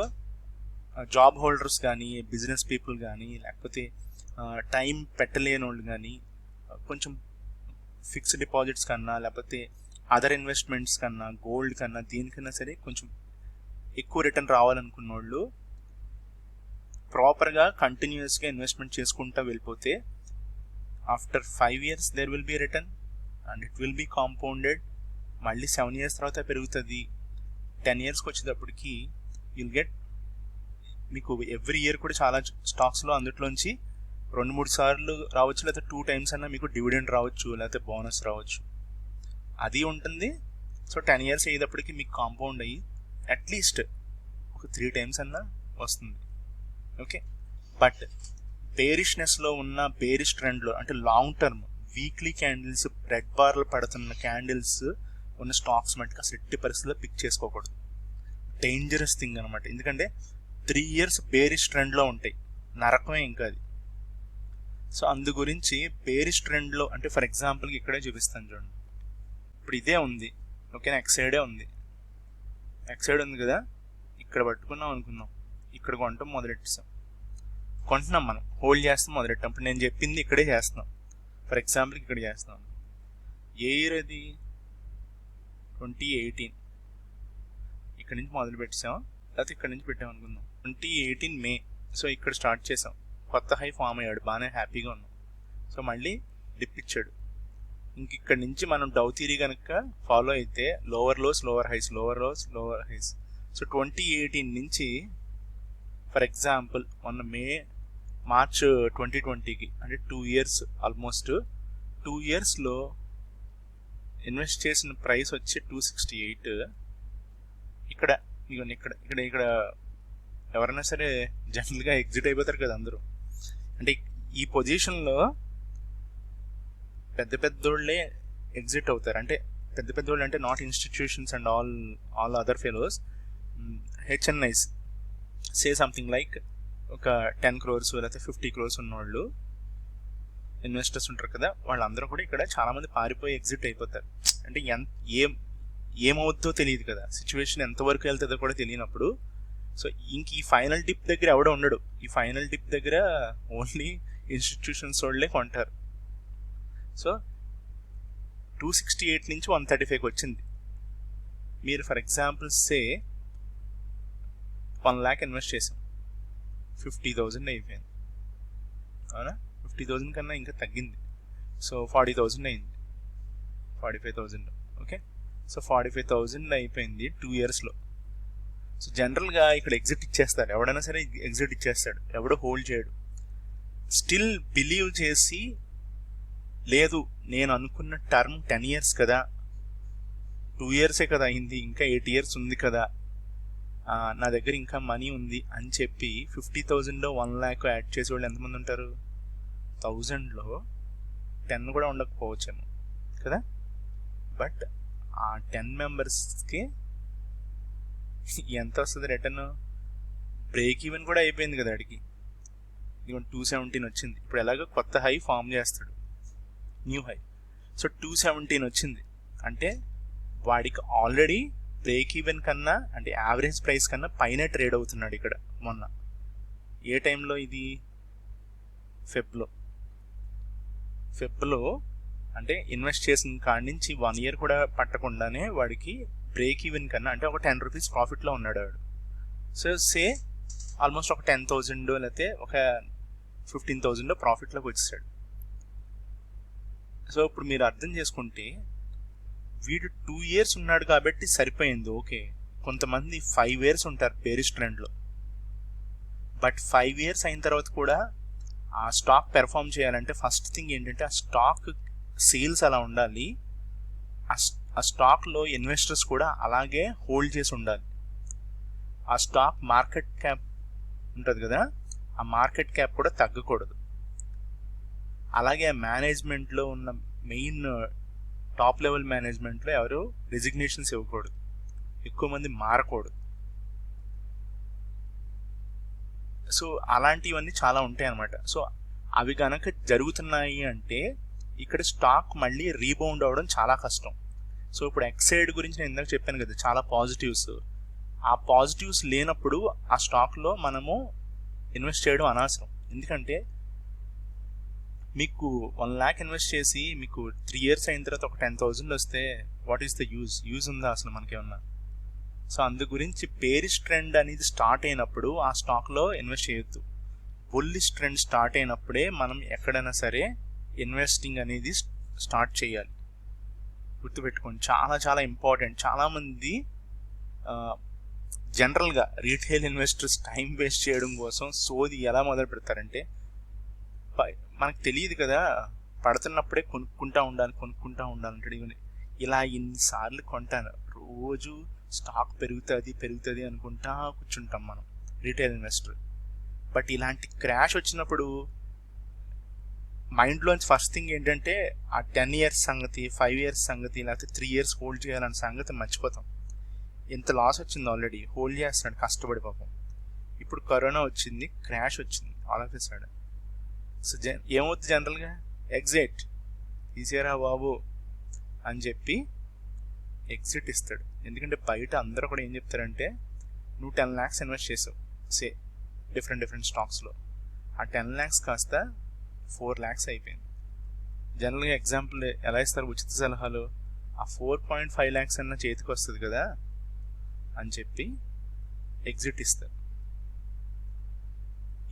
జాబ్ హోల్డర్స్ కానీ, బిజినెస్ పీపుల్ కానీ, లేకపోతే టైం పెట్టలేని వాళ్ళు కానీ, కొంచెం ఫిక్స్డ్ డిపాజిట్స్ కన్నా లేకపోతే అదర్ ఇన్వెస్ట్మెంట్స్ కన్నా, గోల్డ్ కన్నా, దీనికన్నా సరే కొంచెం ఎక్కువ రిటర్న్ రావాలనుకున్న వాళ్ళు ప్రాపర్గా కంటిన్యూస్గా ఇన్వెస్ట్మెంట్ చేసుకుంటూ వెళ్ళిపోతే after 5 years there will be a return and it will be compounded. మళ్ళీ 7 years తర్వాత పెరుగుతుంది. 10 yearsకి వచ్చేటప్పటికి you'll get, మీకు ఎవ్రీ ఇయర్ కూడా చాలా స్టాక్స్లో అందులోంచి 2-3 సార్లు రావచ్చు, లేకపోతే 2 times అన్నా మీకు డివిడెండ్ రావచ్చు, లేకపోతే బోనస్ రావచ్చు, అది ఉంటుంది. సో 10 years అయ్యేటప్పటికి మీకు కాంపౌండ్ అయ్యి అట్లీస్ట్ ఒక 3 times అన్నా వస్తుంది. ఓకే, బట్ బేరిష్నెస్లో ఉన్న బేరిష్ ట్రెండ్లో అంటే long term weekly candles, red బార్లు పడుతున్న క్యాండిల్స్ ఉన్న స్టాక్స్ మటుకు అసలు ఎట్టి పరిస్థితుల్లో పిక్ చేసుకోకూడదు. డేంజరస్ థింగ్ అనమాట. ఎందుకంటే 3 years బేరిష్ ట్రెండ్లో ఉంటాయి, నరకమే ఇంకా అది. సో అందు గురించి బేరిష్ ట్రెండ్లో అంటే ఫర్ ఎగ్జాంపుల్కి ఇక్కడే చూపిస్తాను చూడండి. ఇప్పుడు ఇదే ఉంది, ఓకేనా, ఎక్సైడే ఉంది, ఎక్సైడ్ ఉంది కదా, ఇక్కడ పట్టుకున్నాం అనుకున్నాం, ఇక్కడ కొంటాం మొదలెట్టాం, కొంటున్నాం, మనం హోల్డ్ చేస్తాం మొదలెట్టాం. ఇప్పుడు నేను చెప్పింది ఇక్కడే చేస్తున్నాం. ఫర్ ఎగ్జాంపుల్కి ఇక్కడ చేస్తున్నాం. ఏ ఇయర్ అది? 2018. ఇక్కడ నుంచి మొదలు పెట్టాం, లేకపోతే ఇక్కడ నుంచి పెట్టాం అనుకుందాం. 2018 మే. సో ఇక్కడ స్టార్ట్ చేసాం, కొత్త హై ఫామ్ అయ్యాడు, బాగానే హ్యాపీగా ఉన్నాం. సో మళ్ళీ డిప్ ఇచ్చాడు. ఇంక ఇక్కడ నుంచి మనం డౌ థియరీ కనుక ఫాలో అయితే lower lows lower highs, lower lows lower highs. So 2018 నుంచి ఫర్ ఎగ్జాంపుల్ మొన్న మార్చ్ 2020కి అంటే 2 years, ఆల్మోస్ట్ 2 yearsలో ఇన్వెస్ట్ చేసిన ప్రైస్ వచ్చి 268. ఇక్కడ ఇక్కడ ఇక్కడ ఇక్కడ ఎవరైనా సరే జనరల్గా ఎగ్జిట్ అయిపోతారు కదా అందరూ. అంటే ఈ పొజిషన్లో పెద్ద పెద్దోళ్ళే ఎగ్జిట్ అవుతారు. అంటే పెద్ద పెద్దోళ్ళు అంటే not institutions and all other fellows. HNIs say something like ఒక 10 crores లేకపోతే 50 crores ఉన్నవాళ్ళు ఇన్వెస్టర్స్ ఉంటారు కదా, వాళ్ళందరూ కూడా ఇక్కడ చాలామంది పారిపోయి ఎగ్జిట్ అయిపోతారు. అంటే ఏమవుద్దో తెలియదు కదా, సిచ్యువేషన్ ఎంతవరకు వెళ్తుందో కూడా తెలియనప్పుడు. సో ఇంక ఈ ఫైనల్ డిప్ దగ్గర ఎవడో ఉండడు. ఈ ఫైనల్ డిప్ దగ్గర ఓన్లీ ఇన్స్టిట్యూషన్స్ వాళ్ళే కొంటారు. సో 268 నుంచి 135కి వచ్చింది. మీరు for example say 1 lakh invest చేసాం, 50,000 అయిపోయింది. అవునా, 50,000 కన్నా ఇంకా తగ్గింది. సో 40,000 అయింది, 45,000. ఓకే, సో 45,000 అయిపోయింది 2 yearsలో. సో జనరల్గా ఇక్కడ ఎగ్జిట్ ఇచ్చేస్తారు, ఎవడైనా సరే ఎగ్జిట్ ఇచ్చేస్తాడు, ఎవడో హోల్డ్ చేయడు. స్టిల్ బిలీవ్ చేసి, లేదు నేను అనుకున్న టర్మ్ 10 years కదా, 2 yearsే కదా అయింది, ఇంకా 8 years ఉంది కదా, నా దగ్గర ఇంకా మనీ ఉంది అని చెప్పి 50,000లో 1 lakh యాడ్ చేసే వాళ్ళు ఎంతమంది ఉంటారు? 1000లో 10 కూడా ఉండకపోవచ్చేమో కదా. బట్ ఆ 10 మెంబర్స్కి ఎంత వస్తుంది రిటర్న్? బ్రేక్ ఈవెన్ కూడా అయిపోయింది కదా వాడికి. ఇదిగో 217 వచ్చింది. ఇప్పుడు ఎలాగో కొత్త హై ఫామ్ చేస్తాడు, న్యూ హై. సో 217 వచ్చింది అంటే వాడికి ఆల్రెడీ బ్రేక్ ఈవెన్ కన్నా, అంటే యావరేజ్ ప్రైస్ కన్నా పైన ట్రేడ్ అవుతున్నాడు ఇక్కడ. మొన్న ఏ టైంలో ఇది? ఫెబ్లో అంటే ఇన్వెస్ట్ చేసిన కాడి నుంచి 1 year కూడా పట్టకుండానే వాడికి బ్రేక్ ఈవెన్ కన్నా, అంటే ఒక 10 rupees ప్రాఫిట్లో ఉన్నాడు వాడు. సో సే ఆల్మోస్ట్ ఒక 10,000 లేకపోతే ఒక 15,000 ప్రాఫిట్లోకి వచ్చేసాడు. సో ఇప్పుడు మీరు అర్థం చేసుకుంటే వీడు 2 years ఉన్నాడు కాబట్టి సరిపోయింది. ఓకే, కొంతమంది 5 years ఉంటారు బేరిష్ ట్రెండ్లో. బట్ 5 years అయిన తర్వాత కూడా ఆ స్టాక్ పెర్ఫామ్ చేయాలంటే ఫస్ట్ థింగ్ ఏంటంటే ఆ స్టాక్ సేల్స్ అలా ఉండాలి, ఆ స్టాక్లో ఇన్వెస్టర్స్ కూడా అలాగే హోల్డ్ చేసి ఉండాలి. ఆ స్టాక్ మార్కెట్ క్యాప్ ఉంటుంది కదా, ఆ మార్కెట్ క్యాప్ కూడా తగ్గకూడదు. అలాగే మేనేజ్మెంట్లో ఉన్న మెయిన్ టాప్ లెవెల్ మేనేజ్మెంట్లో ఎవరు రెసిగ్నేషన్స్ ఇవ్వకూడదు, ఎక్కువ మంది మారకూడదు. సో అలాంటివన్నీ చాలా ఉంటాయి అన్నమాట. సో అవి కనుక జరుగుతున్నాయి అంటే ఇక్కడ స్టాక్ మళ్ళీ రీబౌండ్ అవ్వడం చాలా కష్టం. సో ఇప్పుడు ఎక్సైడ్ గురించి నేను ఇందాక చెప్పాను కదా, చాలా పాజిటివ్స్. ఆ పాజిటివ్స్ లేనప్పుడు ఆ స్టాక్లో మనము ఇన్వెస్ట్ చేయడం అనవసరం. ఎందుకంటే మీకు 1 lakh ఇన్వెస్ట్ చేసి మీకు 3 years అయిన తర్వాత ఒక 10,000 వస్తే వాట్ ఈస్ ద యూజ్ ఉందా అసలు మనకేమన్నా? సో అందు గురించి బేరిష్ ట్రెండ్ అనేది స్టార్ట్ అయినప్పుడు ఆ స్టాక్లో ఇన్వెస్ట్ చేయొద్దు. బుల్లిష్ ట్రెండ్ స్టార్ట్ అయినప్పుడే మనం ఎక్కడైనా సరే ఇన్వెస్టింగ్ అనేది స్టార్ట్ చేయాలి. గుర్తుపెట్టుకోండి, చాలా చాలా ఇంపార్టెంట్. చాలామంది జనరల్గా రీటైల్ ఇన్వెస్టర్స్ టైం వేస్ట్ చేయడం కోసం సోది ఎలా మొదలు పెడతారంటే, మనకు తెలియదు కదా, పడుతున్నప్పుడే కొనుక్కుంటా ఉండాలంటే ఇలా ఇన్నిసార్లు కొంటాను, రోజు స్టాక్ పెరుగుతుంది అనుకుంటా కూర్చుంటాం మనం రీటైల్ ఇన్వెస్టర్. బట్ ఇలాంటి క్రాష్ వచ్చినప్పుడు మైండ్లోంచి ఫస్ట్ థింగ్ ఏంటంటే ఆ 10 years సంగతి, 5 years సంగతి, లేకపోతే 3 years హోల్డ్ చేయాలన్న సంగతి మర్చిపోతాం. ఎంత లాస్ వచ్చింది, ఆల్రెడీ హోల్డ్ చేస్తున్నాడు కష్టపడి పాపం. ఇప్పుడు కరోనా వచ్చింది, క్రాష్ వచ్చింది all of a sudden. So ఏమవుతుంది జనరల్గా? ఎగ్జిట్ తీసేరా బాబు అని చెప్పి ఎగ్జిట్ ఇస్తాడు. ఎందుకంటే బయట అందరూ కూడా ఏం చెప్తారంటే, నువ్వు 10 lakhs ఇన్వెస్ట్ చేసావు సే డిఫరెంట్ స్టాక్స్లో, ఆ 10 lakhs కాస్త 4 lakhs అయిపోయింది. జనరల్గా ఎగ్జాంపుల్ ఎలా ఇస్తారు ఉచిత సలహాలు? ఆ 4.5 lakhs అన్న చేతికి వస్తుంది కదా, అని చెప్పి ఎగ్జిట్ ఇస్తారు.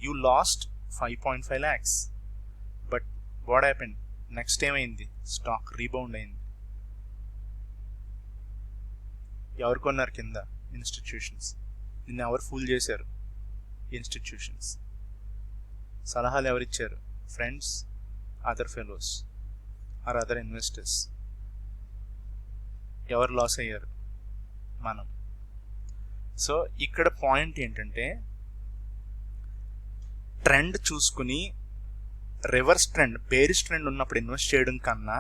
You last 5.5 lakhs. But what happened? Next ఏమైంది? స్టాక్ రీబౌండ్ అయింది. ఎవరు కొన్నారు కింద? ఇన్స్టిట్యూషన్స్. నిన్న ఎవరు ఫూల్ చేశారు? ఇన్స్టిట్యూషన్స్. సలహాలు ఎవరిచ్చారు? Friends, other fellows or other investors. ఎవరు లాస్ అయ్యారు? మనం. సో ఇక్కడ పాయింట్ ఏంటంటే, ట్రెండ్ చూసుకుని రివర్స్ ట్రెండ్, బేరిష్ ట్రెండ్ ఉన్నప్పుడు ఇన్వెస్ట్ చేయడం కన్నా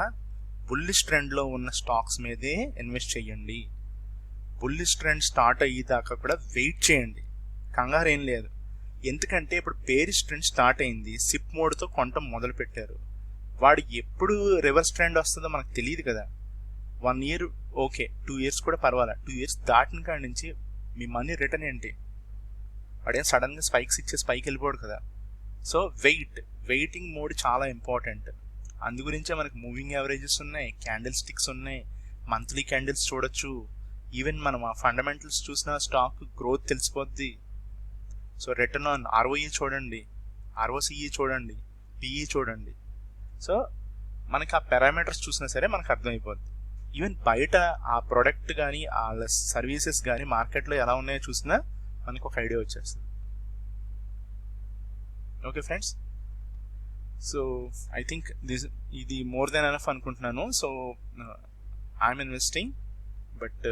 బుల్లిష్ ట్రెండ్లో ఉన్న స్టాక్స్ మీదే ఇన్వెస్ట్ చేయండి. బుల్లిష్ ట్రెండ్ స్టార్ట్ అయ్యేదాకా కూడా వెయిట్ చేయండి, కంగారు ఏం లేదు. ఎందుకంటే ఇప్పుడు బేరిష్ ట్రెండ్ స్టార్ట్ అయింది, సిప్ మోడ్తో కొనటం మొదలు పెట్టారు. వాడు ఎప్పుడు రివర్స్ ట్రెండ్ వస్తుందో మనకు తెలియదు కదా. 1 year ఓకే, 2 years కూడా పర్వాలేదు. 2 years దాటిన కాడి నుంచి మీ మనీ రిటర్న్ ఏంటి? వాడేం సడన్గా స్పైక్స్ ఇచ్చే స్పైక్ వెళ్ళిపోడు కదా. సో వెయిటింగ్ మోడ్ చాలా ఇంపార్టెంట్. అందు గురించే మనకు మూవింగ్ యావరేజెస్ ఉన్నాయి, క్యాండిల్ స్టిక్స్ ఉన్నాయి, మంత్లీ క్యాండిల్స్ చూడొచ్చు. ఈవెన్ మనం ఆ ఫండమెంటల్స్ చూసిన స్టాక్ గ్రోత్ తెలిసిపోద్ది. సో రిటర్న్ ఆన్ ROE చూడండి, ROCE చూడండి, PE చూడండి. సో మనకి ఆ పారామీటర్స్ చూసినా సరే మనకు అర్థమైపోద్ది. ఈవెన్ బయట ఆ ప్రోడక్ట్ కానీ ఆ సర్వీసెస్ కానీ మార్కెట్లో ఎలా ఉన్నాయో చూసినా మనకు ఒక ఐడియా వచ్చేస్తుంది. Okay friends, so I think ఇది మోర్ దెన్ ఎనఫ్ అనుకుంటున్నాను. So I'm investing, but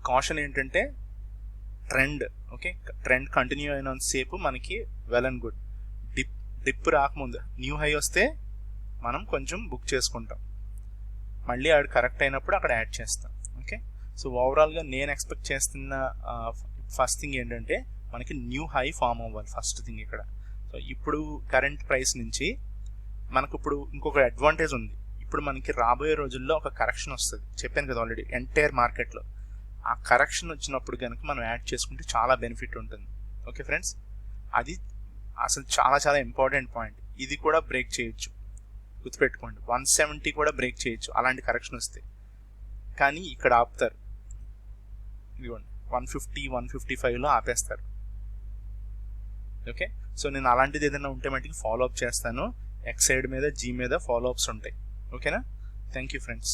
caution ఏంటంటే ట్రెండ్, ఓకే, ట్రెండ్ కంటిన్యూ అయినంతసేపు మనకి వెల్ అండ్ గుడ్. డిప్ రాకముందు న్యూ హై వస్తే మనం కొంచెం బుక్ చేసుకుంటాం, మళ్ళీ ఆడు కరెక్ట్ అయినప్పుడు అక్కడ యాడ్ చేస్తాం. ఓకే, సో ఓవరాల్గా నేను ఎక్స్పెక్ట్ చేస్తున్న ఫస్ట్ థింగ్ ఏంటంటే మనకి న్యూ హై ఫామ్ అవ్వాలి ఫస్ట్ థింగ్ ఇక్కడ. సో ఇప్పుడు కరెంట్ ప్రైస్ నుంచి మనకు ఇప్పుడు ఇంకొక అడ్వాంటేజ్ ఉంది. ఇప్పుడు మనకి రాబోయే రోజుల్లో ఒక కరెక్షన్ వస్తుంది, చెప్పాను కదా ఆల్రెడీ, ఎంటైర్ మార్కెట్లో. ఆ కరెక్షన్ వచ్చినప్పుడు కనుక మనం యాడ్ చేసుకుంటే చాలా బెనిఫిట్ ఉంటుంది. ఓకే ఫ్రెండ్స్, అది అసలు చాలా చాలా ఇంపార్టెంట్ పాయింట్. ఇది కూడా బ్రేక్ చేయొచ్చు, గుర్తుపెట్టుకోండి. 170 కూడా బ్రేక్ చేయొచ్చు అలాంటి కరెక్షన్ వస్తే. కానీ ఇక్కడ ఆపుతారు, ఇదిగోండి 150, 155లో ఆపేస్తారు. ఓకే, సో నేను అలాంటిది ఏదైనా ఉంటే మటుకు ఫాలో అప్ చేస్తాను. ఎక్స్ సైడ్ మీద, జీ మీద ఫాలో అప్స్ ఉంటాయి. ఓకేనా? Thank you friends.